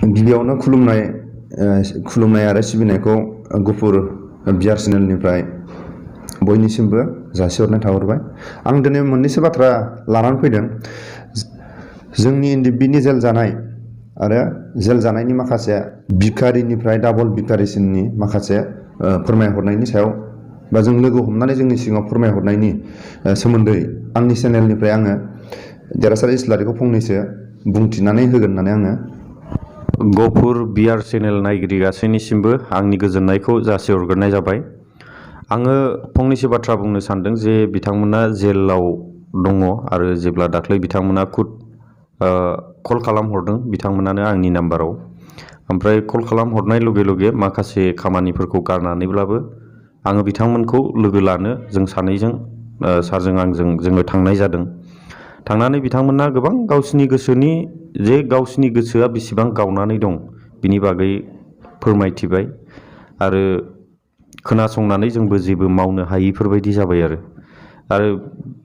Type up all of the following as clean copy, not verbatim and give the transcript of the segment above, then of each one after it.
गिबियावनो खुलुमनाय आरो सिबिनायखौ गुफुर बिआर चेनेलनिफ्राय बयनिसिमबो जासिहरनाय थाहरबाय। आं दिनै मोननैसो बाथ्रा लानानै फैदों। जोंनि एनडिएफबिनि जेल जानाय आरो जेल जानायनि माखासे भिखारिनिफ्राय डाबल भिखारिसिननि माखासे फोरमायहरनायनि सायाव बा जों लोगो हमनानै जोंनि सिगाङाव फोरमायहरनायनि सोमोन्दै आंनि चेनेलनिफ्राय आङो देरहासार इस्लारिखौ फंनैसो बुंथिनानै होगोन होननानै आङो गफुर बिआर चेनेल नायगिरि गासैनिसिमबो आंनि गोजोननायखौ जासिहरग्रोनाय जाबाय। आङो फंनैसो बाथ्रा बुंनो सानदों जे बिथांमोना जेलाव दङ आरो जेब्ला दाख्लै बिथांमोना कल खालामहरदों बिथांमोनानो आंनि नाम्बाराव, ओमफ्राय कल खालामहरनाय लगे लगे माखासे खामानिफोरखौ गारनानैब्लाबो आङो बिथांमोनखौ लोगो लानो जों सानैजों सारजों आंजों जोङो थांनाय जादों। थांनानै बिथांमोना गोबां गावसिनि गोसोआ बेसेबां गावनानै दं बिनि बागै फोरमायथिबाय आरो खोनासंनानै जोंबो जेबो मावनो हायैफोरबायदि जाबाय आरो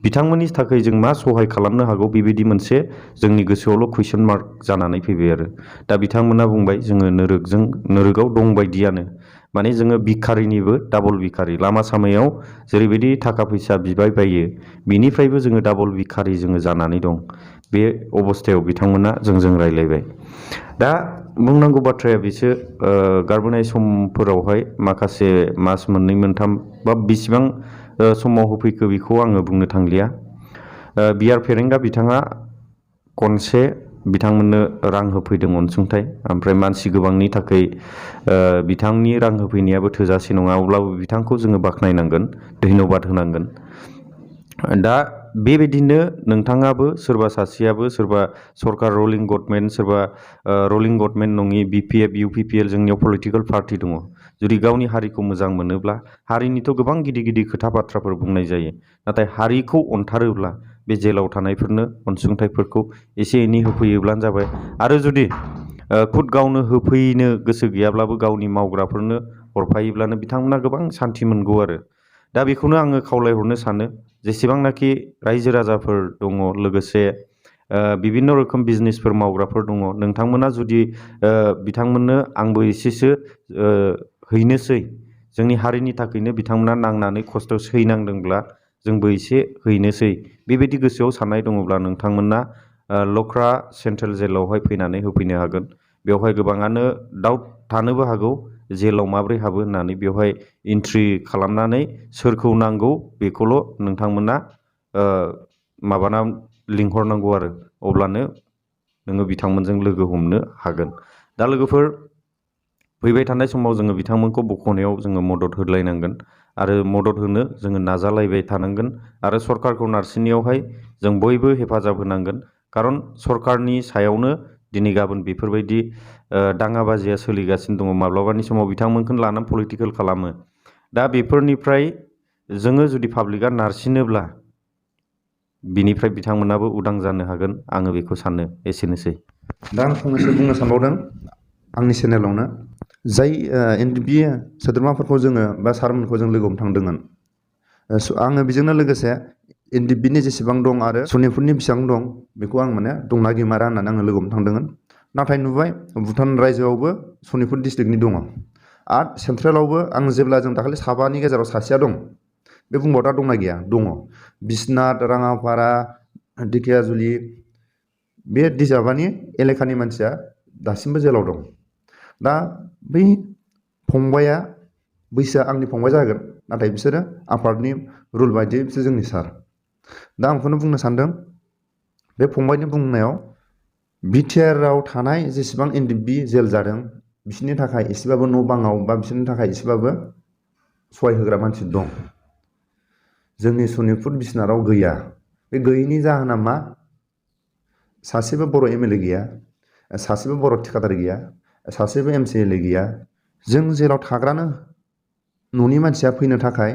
बिथांमोननि थाखाय जों मा सहाय खालामनो हागौ बेबायदि मोनसे जोंनि गोसोआवल' कुइसन मार्क जानानै फैबाय आरो दा बिथांमोना बुंबाय जोङो नोरोगाव दंबायदियानो, माने जोङो भिखारिनिबो डाबल भिखारि, लामा सामायाव जेरैबायदि थाखा फैसा बिबाय बायो बिनिफ्रायबो जोङो डाबल भिखारि जोङो जानानै दं। बे अबस्थायाव बिथांमोना जोंजों रायलायबाय। दा बुंनांगौ बाथ्राया बिसो गारबोनाय समफोरावहाय माखासे मास मोननै मोनथाम बा बेसिबां समाव होफैखो बेखौ आङो बुंनो थांलिया। बिआर फेरेंगा बिथाङा खनसे बिथांमोननो रां होफैदों अनसुंथाइ, ओमफ्राय मानसि गोबांनि थाखाय बिथांनि रां होफैनायाबो थोजासे नङा, अब्लाबो बिथांखौ जोङो बाख्नायनांगोन, धन्यबाद होनांगोन। दा बेबायदिनो नोंथाङाबो सोरबा सासेयाबो सोरबा सरकार रलिं गभर्नमेन्ट सोरबा रलिं गभर्नमेन्ट नङि बिपिएफ इउपिपिएल जोंनियाव पलिटिकेल पार्टि दङ, जुदि गावनि हारिखौ मोजां मोनोब्ला हारिनिथ' गोबां गिदिर गिदिर खोथा बाथ्राफोर बुंनाय जायो, नाथाय हारिखौ अनथारोब्ला बे जेलाव थानायफोरनो अनसुंथाइफोरखौ एसे एनै होफैयोब्लानो जाबाय। आरो जुदि खुद गावनो होफैनो गोसो गैयाब्लाबो गावनि मावग्राफोरनो हरफायोब्लानो बिथांमोना गोबां सान्थि मोनगौ आरो दा बेखौनो आङो खावलायहरनो सानो जेसेबांनाखि रायजो राजाफोर दङ, लोगोसे बिभिन्न रोखोम बिजनेसफोर मावग्राफोर दङ, नोंथांमोना जुदि बिथांमोननो आंबो एसेसो हैनोसै, जोंनि हारिनि थाखायनो बिथांमोना नांनानै खस्थ' सैनांदोंब्ला जोंबो एसे हैनोसै, बेबायदि गोसोआव साननाय दङब्ला नोंथांमोना लख्रा सेन्ट्रेल जेलावहाय फैनानै होफैनो हागोन। बेवहाय गोबाङानो डाउट थानोबो हागौ जेलाव माब्रै हाबो होननानै, बेवहाय एन्ट्रि खालामनानै सोरखौ नांगौ बेखौल' नोंथांमोना लिंहरनांगौ आरो अब्लानो नोङो बिथांमोनजों लोगो हमनो हागोन। दा लोगोफोर, फैबाय थानाय समाव जोङो बिथांमोनखौ बख'नायाव जोङो मदद होलायनांगोन आरो मदद होनो जोङो नाजालायबाय थानांगोन आरो सरकारखौ नारसिननायावहाय जों बयबो हेफाजाब होनांगोन, खारन सरकारनि सायावनो दिनै गाबोन बेफोरबायदि दाङाबाजिया सोलिगासिनो दङ। माब्लाबानि समाव बिथांमोनखौनो लानानै पलिटिकेल खालामो। दा बेफोरनिफ्राय जोङो जुदि पाब्लिकआ नारसिनोब्ला बिनिफ्राय बिथांमोनाबो उदां जानो हागोन, आङो बेखौ सानो। एसेनोसै। दा आं फंनैसो बुंनो सानबावदों आंनि चेनेलावनो, जाय एनडिएफबि सोद्रोमाफोरखौ जोङो बा सारमोनखौ जों लोगो हमनो थांदोंमोन, आङो बेजोंनो लोगोसे एनडिएफबिनि जेसेबां दं आरो सनितपुरनि बेसेबां दं बेखौ आं माने दंना गैमारा होननानै आङो लोगो हमनो थांदोंमोन। नाथाय नुबाय भुटान रायजोआवबो सनितपुर डिस्ट्रिक्टनि दङ आरो सेन्ट्रेलावबो आं जेब्ला जों दाखालि साबानि गेजेराव सासेया दं, बे बुंबाव दा दंना गैया? दङ। बिसनाथ, राङापारा, दिखियाजुलि बे दिजाबानि एलेकानि मानसिया दासिमबो जेलाव दं। दा बै फंबाया बैसोआ आंनि फंबाय जागोन, नाथाय बिसोरो आफादनि रुल बायदियै बिसोर जोंनि सार। दा आं बेखौनो बुंनो सानदों, बे फंबायनि बुंनायाव बिटिआरआव थानाय जेसेबां एनडिएफबि जेल जादों बिसोरनि थाखाय एसेबाबो न' बाङाव बा बिसोरनि थाखाय एसेबाबो सहाय होग्रा मानसि दं। जोंनि सनितपुर बिसनाथआव गैया। बे गैयैनि जाहोना मा? सासेबो बर' एमएलए गैया, सासेबो बर' थिखादार गैया, सासेबो एमसिएलए गैया। जों जेराव थाग्रानो न'नि मानसिया फैनो थाखाय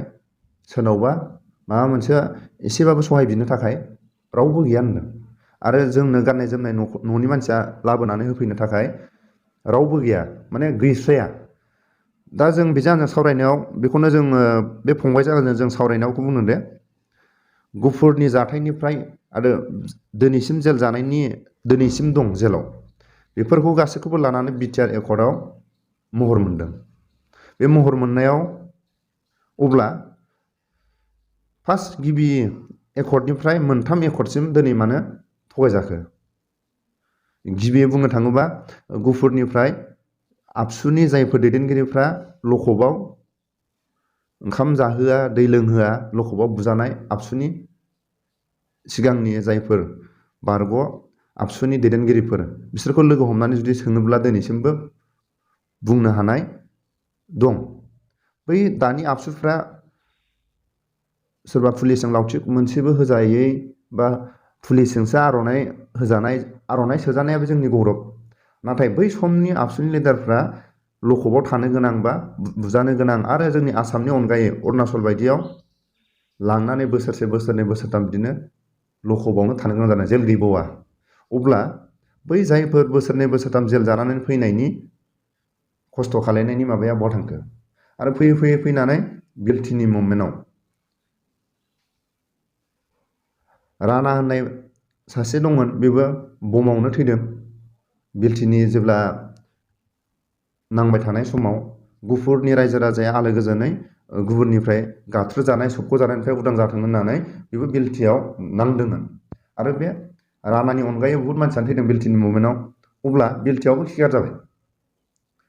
सोरनावबा माबा मोनसे एसेबाबो सहाय बिनो थाखाय रावबो गैया होनदों। आरो जोंनो गाननाय जोमनाय न'नि मानसिया लाबोनानै होफैनो थाखाय रावबो गैया, माने गैस्राया। दा जों बेजों आंजों सावरायनायाव बेखौनो जोङो बे फंबाय जागोन जों सावरायनायावखौ बुंदों दे, गुफुरनि जाथायनिफ्राय आरो दिनैसिम जेल जानायनि दिनैसिम दं जेलाव, बेफोरखौ गासैखौबो लानानै बिटिआर एकर्डआव महर मोनदों। बे महर मोननायाव अब्ला फार्स्ट गिबि एकर्डनिफ्राय मोनथाम एकर्डसिम दिनै मानो थगायजाखो? गिबियै बुंनो थाङोबा गुफुरनिफ्राय आबसुनि जायफोर दैदेनगिरिफ्रा लखबआव ओंखाम जाहोआ, दै लोंहोआ, लखबआव बुजानाय आबसुनि सिगांनि जायफोर बारग' आबसुनि दैदेनगिरिफोर, बिसोरखौ लोगो हमनानै जुदि सोङोब्ला दिनैसिमबो बुंनो हानाय दं। बै दानि आबसुफ्रा सोरबा पुलिसजों लावथि मोनसेबो होजायै बा पुलिसजोंसो आर'नाइ होजानाय, आर'नाइ सोजानायाबो जोंनि गौरब। नाथाय बै समनि आबसुनि लिडारफ्रा लखबआव थानो गोनां बा बुजानो गोनां आरो जोंनि आसामनि अनगायै अरुणाचल बायदियाव लांनानै बोसोरसे, बोसोरनै, बोसोरथाम बिदिनो लखबआवनो थानो गोनां जानाय, जेल गैबावा। अब्ला बै जायफोर बोसोरनै, बोसोरथाम जेल जानानै फैनायनि खस्थ' खालायनायनि माबाया बहा थांखो? आरो फैयै फैयै फैनानै गिल्टिनि मुभमेन्टआव राणा होननाय सासे दंमोन, बेबो बमावनो थैदों। गिल्टिनि जेब्ला नांबाय थानाय समाव गुफुरनि रायजो राजाया आलो गोजोनै गुबुननिफ्राय गाथ्रोजानाय, सोबख'जानायनिफ्राय उदां जाथों होननानै बेबो गिल्टियाव नांदोंमोन। आरो बे राणानि अनगायै बुहुत मानसियानो थैदों गिल्टिनि मुभमेन्टआव। अब्ला गिल्टियावबो खिखार जाबाय।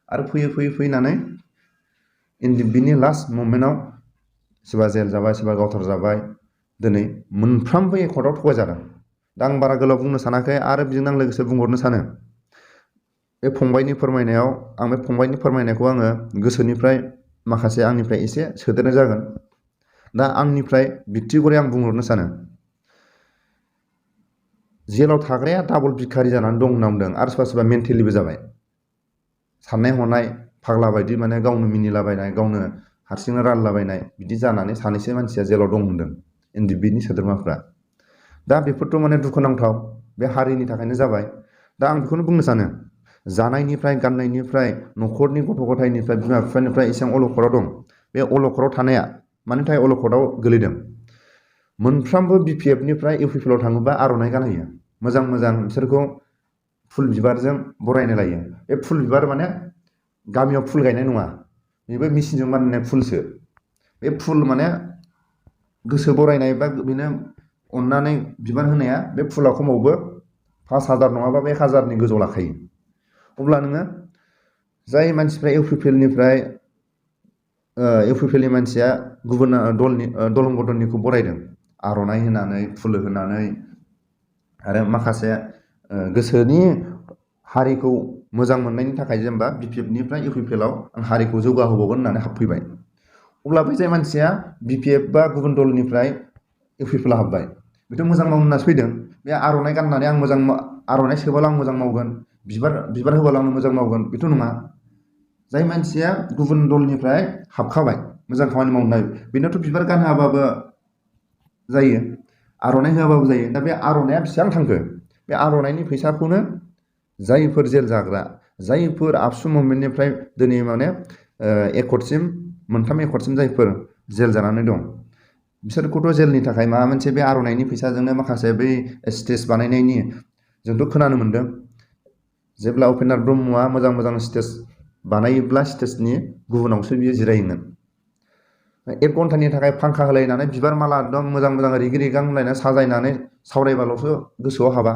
आरो फैयै फैयै फैनानै एनडिएफबिनि लास्ट मुभमेन्टआव सोरबा जेल जाबाय, सोरबा गावथार जाबाय। दिनै मोनफ्रोमबो एकर्डआव थगायजादों। दा आं बारा गोलाव बुंनो सानाखै, आरो बेजोंनो आं लोगोसे बुंहरनो सानो, बे फंबायनि फोरमायनायाव आं बे फंबायनि फोरमायनायखौ आङो गोसोनिफ्राय माखासे आंनिफ्राय एसे सोदेरनाय जागोन। दा आंनिफ्राय बिक्तिगरै आं बुंहरनो सानो, जेलाव थाग्राया डाबल भिखारि जानानै दं होनना बुंदों, आरो सोरबा सोरबा मेन्टेलिबो जाबाय। साननाय हनाय फाग्ला बायदि, माने गावनो मिनिलाबायनाय, गावनो हारसिंनो रानलाबायनाय, बिदि जानानै सानैसो मानसिया जेलाव दं होनदों एनडिएफबिनि सोद्रोमाफ्रा। दा बेफोरथ' माने दुखुनांथाव, बे हारिनि थाखायनो जाबाय। दा आं बेखौनो बुंनो सानो, जानायनिफ्राय, गाननायनिफ्राय, न'खरनि गथ' गथायनिफ्राय, बिमा बिफानिफ्राय एसेबां अलखदाव दं। बे अलखदाव थानाया मानि थाखाय अलखदाव गोलैदों? मोनफ्रोमबो बिपिएफनिफ्राय इउपिपिएलआव थाङोबा आर'नाइ गानहोयो। मोजां मोजां बिसोरखौ फुल बिबारजों बरायनो लायो। बे फुल बिबार माने गामियाव फुल गायनाय नङा, बेबो मेचिनजों बानायनाय फुलसो। बे फुल माने गोसो बरायनाय बा बेनो अननानै बिबार होनाया, बे फुला खमावबो 5,000 नङाबा 1,000नि गोजौ लाखायो। अब्ला नोङो जाय मानसिफ्रा इउपिपिएलनिफ्राय इउपिपिएलनि मानसिया गुबुन दलंग दलनिखौ बरायदों आर'नाइ होनानै, फुल होनानै, आरो माखासे गोसोनि हारिखौ मोजां मोननायनि थाखाय, जेनेबा बिपिएफनिफ्राय इउपिपिएलआव आं हारिखौ जौगाहोबावगोन होननानै हाबफैबाय। अब्ला बै जाय मानसिया बिपिएफ बा गुबुन दलनिफ्राय इउपिपिएलआव हाबबाय, बेथ' मोजां मावनो होननासो फैदों। बे आर'नाइ गाननानै आं मोजां, आर'नाइ सोबाला आं मोजां मावगोन, बिबार होबाला आं मोजां मावगोन, बेथ' नङा। जाय मानसिया गुबुन दलनिफ्राय हाबखाबाय मोजां खामानि मावनाय, बेनोथ' बिबार गानहोआबाबो जायो, आर'नाइ होआबाबो जायो। दा बे आर'नाइया बेसेबां थांखो? बे आर'नाइनि फैसाखौनो जायफोर जेल जाग्रा, जायफोर आबसु मुभमेन्टनिफ्राय दिनै माने एकर्डसिम, मोनथाम एकर्डसिम जायफोर जेल जानानै दं, बिसोरखौथ' जेलनि थाखाय माबा मोनसे बे आर'नाइनि फैसाजोंनो माखासे बै स्टेज बानायनायनि जोंथ' खोनानो मोन्दों। जेब्ला उपेन्द्र ब्रह्मआ मोजां मोजां स्टेज बानायोब्ला स्टेजनि गुबुनावसो बियो जिरायोमोन। 1 घन्टानि थाखाय फांखा होलायनानै बिबार माला एकदम मोजां मोजां रिगि रिगां होलायनानै साजायनानै सावरायबाल'सो गोसोआव हाबा।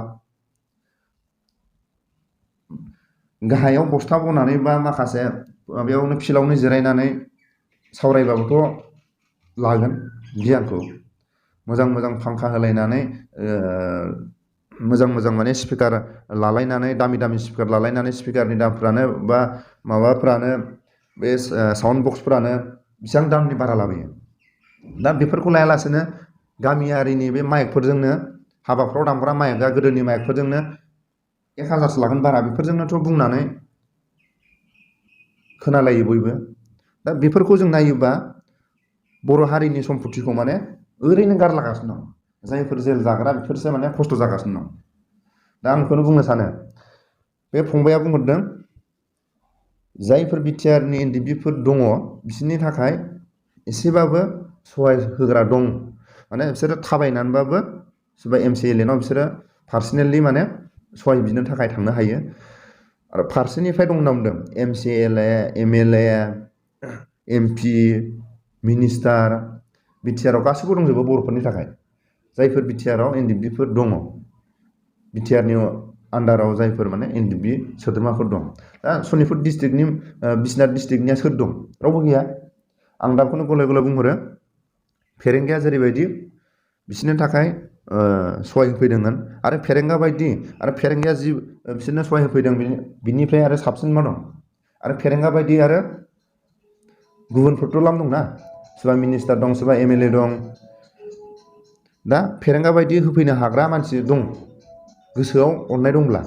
गाहायाव बस्था बनानै बा माखासे माबायावनो फिल्डआवनो जिरायनानै सावरायबाबोथ' लागोन गियानखौ। मोजां मोजां फांखा होलायनानै मोजां मोजां माने स्पिकार लालायनानै, दामि दामि स्पिकार लालायनानै, स्पिकारनि दामफ्रानो बा माबाफ्रानो, बे साउन्ड बक्सफ्रानो बेसेबां दामनि बारा लाबोयो। दा बेफोरखौ लायालासेनो गामियारिनि बे माइकफोरजोंनो, हाबाफ्राव दामग्रा माइकआ गोदोनि माइकफोरजोंनो 1,000सो लागोन बारा, बेफोरजोंनोथ' बुंनानै खोनालायो बयबो। दा बेफोरखौ जों नायोबा बर' हारिनि सम्पतिखौ माने ओरैनो गारलागासिनो दं। जायफोर जेल जाग्रा बिसोरसो माने खस्थ' जागासिनो दं। दा आं बेखौनो बुंनो सानो, बे फंबाया बुंहरदों जायफोर बिटिआरनि एनडिएफबिफोर दङ, बिसोरनि थाखाय एसेबाबो सहाय होग्रा दं। माने बिसोरो थाबायनानैबाबो सोरबा एमसि एलएनआव बिसोरो पार्सनेलि माने सहाय बिनो थाखाय थांनो हायो। आरो फारसेनिफ्राय दं होनना बुंदों MCLA MLA MP मिनिस्टार बिटिआरआव गासैबो दंजोबो बर'फोरनि थाखाय जायफोर बिटिआरआव एनडिएफबिफोर दङ बिटिआरनि आन्डाराव जायफोर माने एनडिएफबि सोद्रोमाफोर दं दा सनितपुर डिस्ट्रिक्टनि बिश्वनाथ डिस्ट्रिक्टनिया सोर दं रावबो गैया आं दा बेखौनो गले गले बुंहरो फेरेंगाया जेरैबायदि बिसोरनि थाखाय सहाय होफैदोंमोन आरो फेरेंगा बायदि आरो फेरेंगाया जि बिसोरनो सहाय होफैदों बिनिफ्राय आरो साबसिन मा दं आरो फेरेंगा बायदि आरो गुबुनफोरथ' लाम दंना सोरबा मिनिस्टार दं सोरबा MLA दं दा फेरेंगा बायदि होफैनो हाग्रा मानसि दं गोसोआव अननाय दंब्ला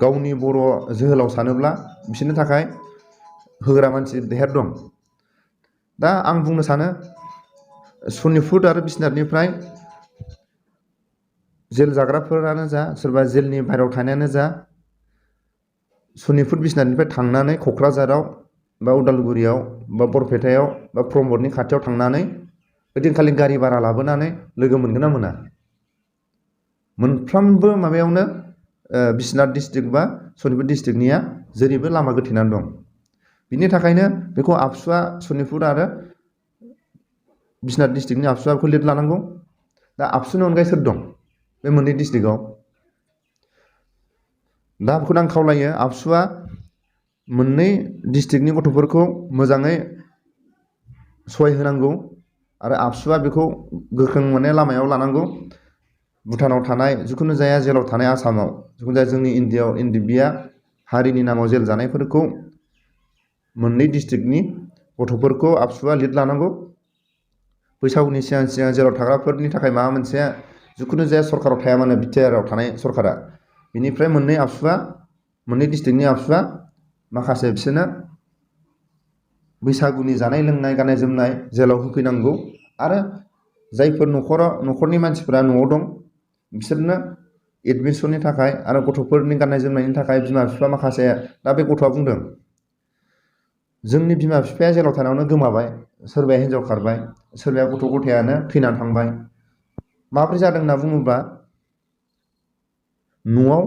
गावनि बर' जोहोलाव सानोब्ला बिसोरनि थाखाय होग्रा मानसि देहेर दं दा आं बुंनो सानो सनितपुर आरो बिश्वनाथनिफ्राय जेल जाग्राफोरानो जा सोरबा जेलनि बाहेरायाव थानायानो जा सनितपुर बिश्वनाथनिफ्राय थांनानै क'क्राझाराव बा उदालगुरियाव बा बरपेटायाव बा प्रमदनि खाथियाव थांनानै ओइदिनखालि गारि भारा लाबोनानै लोगो मोनगोन ना मोना मोनफ्रोमबो माबायावनो बिश्वनाथ डिस्ट्रिक्ट बा सनितपुर डिस्ट्रिक्टनिया जेरैबो लामा गोथेनानै दं बिनि थाखायनो बेखौ आबसुआ सनितपुर आरो बिश्वनाथ डिस्ट्रिक्टनि आबसुआ बेखौ लिड लानांगौ दा आबसुनि अनगायै सोर दं बे मोननै डिस्ट्रिक्टआव दा बेखौनो आं खावलायो आबसुआ मोननै डिस्ट्रिक्टनि गथ'फोरखौ मोजाङै सहाय होनांगौ आरो आबसुआ बेखौ गोख्रों माने लामायाव लानांगौ भुटानाव थानाय जिखुनु जाया जेलाव थानाय आसामाव जिखुनु जाया जोंनि इन्डियाआव एनडिएफबिआ हारिनि नामाव जेल जानायफोरखौ मोननै डिस्ट्रिक्टनि गथ'फोरखौ आबसुआ लिड लानांगौ बैसागुनि सिगां सिगां जेलाव थाग्राफोरनि थाखाय माबा मोनसे जिखुनु जाया सरकाराव थाया मानो बिटिआरआव थानाय सरकारा बिनिफ्राय मोननै डिस्ट्रिक्टनि आबसुआ माखासे बिसोरनो बैसागुनि जानाय लोंनाय गाननाय जोमनाय जेलाव होफैनांगौ आरो जायफोर न'खरनि मानसिफोरा न'आव दं बिसोरनो एडमिसननि थाखाय आरो गथ'फोरनि गाननाय जोमनायनि थाखाय बिमा बिफा माखासे दा बे गथ'आ बुंदों जोंनि बिमा बिफाया जेलाव थानायावनो गोमाबाय सोरबाया हिनजाव खारबाय सोरबाया गथ' गथायानो थैनानै थांबाय माब्रै जादों होनना बुङोब्ला न'आव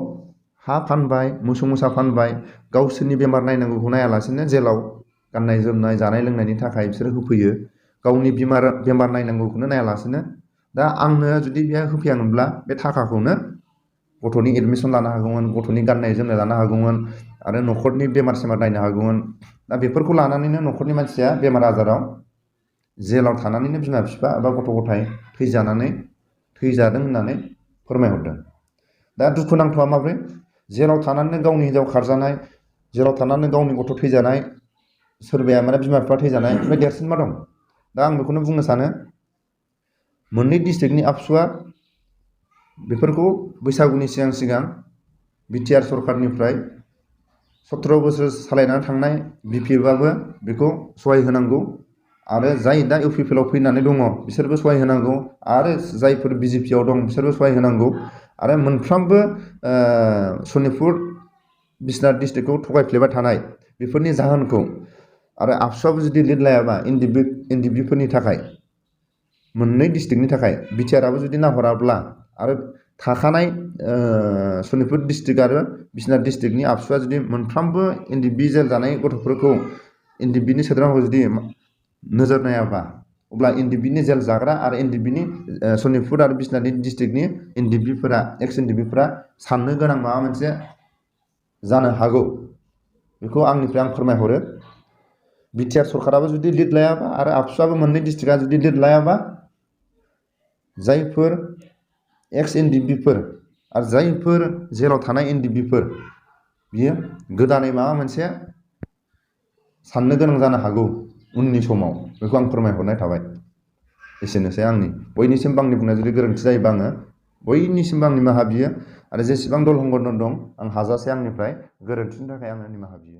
हा फानबाय मोसौ मोसा फानबाय गावसोरनि बेमार नायनांगौखौ नायालासेनो जेलाव गाननाय जोमनाय जानाय लोंनायनि थाखाय बिसोरो होफैयो गावनि बेमार नायनांगौखौनो नायालासेनो दा आंनो जुदि बेहाय होफैयामोनब्ला बे थाखाखौनो गथ'नि एडमिसन लानो हागौमोन गथ'नि गाननाय जोमनाय लानो हागौमोन आरो न'खरनि बेमार सेमार नायनो हागौमोन दा बेफोरखौ लानानैनो न'खरनि मानसिया बेमार आजाराव जेलाव थानानैनो बिमा बिफा एबा गथ' गथाय थैजादों होननानै फोरमायहरदों दा दुखुनांथावा माब्रै जेलाव थानानैनो गावनि हिनजाव खारजानाय जेलाव थानानैनो गावनि गथ' थैजानाय सोरबाया माने बिमा बिफा थैजानाय ओमफ्राय देरसिन मा दं दा आं बेखौनो बुंनो सानो मोननै डिस्ट्रिक्टनि आबसुआ बेफोरखौ बैसागुनि सिगां सिगां बिटिआर सरकारनिफ्राय 17 बोसोर सालायनानै थांनाय बिपिएफआबो बेखौ सहाय होनांगौ आरो जाय दा इउपिपिएलआव फैनानै दङ बिसोरबो सहाय होनांगौ आरो जायफोर बिजेपिआव दं बिसोरबो सहाय होनांगौ आरो मोनफ्रोमबो सनितपुर बिश्वनाथ डिस्ट्रिक्टखौ थगायफ्लेबाय थानाय बेफोरनि जाहोनखौ आरो आबसुआबो जुदि लिड लायाबा एनडिएफबिफोरनि थाखाय मोननै डिस्ट्रिक्टनि थाखाय बिटिआरआबो जुदि नाहराब्ला आरो थाखानाय सनितपुर डिस्ट्रिक्ट आरो बिश्वनाथ डिस्ट्रिक्टनि आबसुआ जुदि मोनफ्रोमबो एनडिएफबि जेल जानाय गथ'फोरखौ एनडिएफबिनि सोद्रोमाफोरखौ जुदि नोजोर नायाबा अब्ला एनडिएफबिनि जेल जाग्रा आरो एनडिएफबिनि सनितपुर आरो बिश्वनाथ डिस्ट्रिक्टनि एनडिएफबिफोरा एक्स एनडिएफबिफोरा साननो गोनां माबा मोनसे जानो हागौ बेखौ आंनिफ्राय आं फोरमायहरो बिटिआर सरकाराबो जुदि लिड लायाबा आरो आबसुआबो मोननै डिस्ट्रिक्टआ जुदि लिड लायाबा जायफोर एक्स एनडिएफबिफोर आरो जायफोर जेलाव थानाय एनडिएफबिफोर बियो गोदानै माबा मोनसे साननो गोनां जानो हागौ उननि समाव बेखौ आं फोरमायहरनाय थाबाय एसेनोसै आंनि बयनिसिमबो आंनि बुंनाया जुदि गोरोन्थि जायोबा आङो बयनिसिमबो आं निमाहा बियो आरो जेसेबां दल हंगन दं आं हाजासे आंनिफ्राय गोरोन्थिनि थाखाय आङो निमाहा बियो।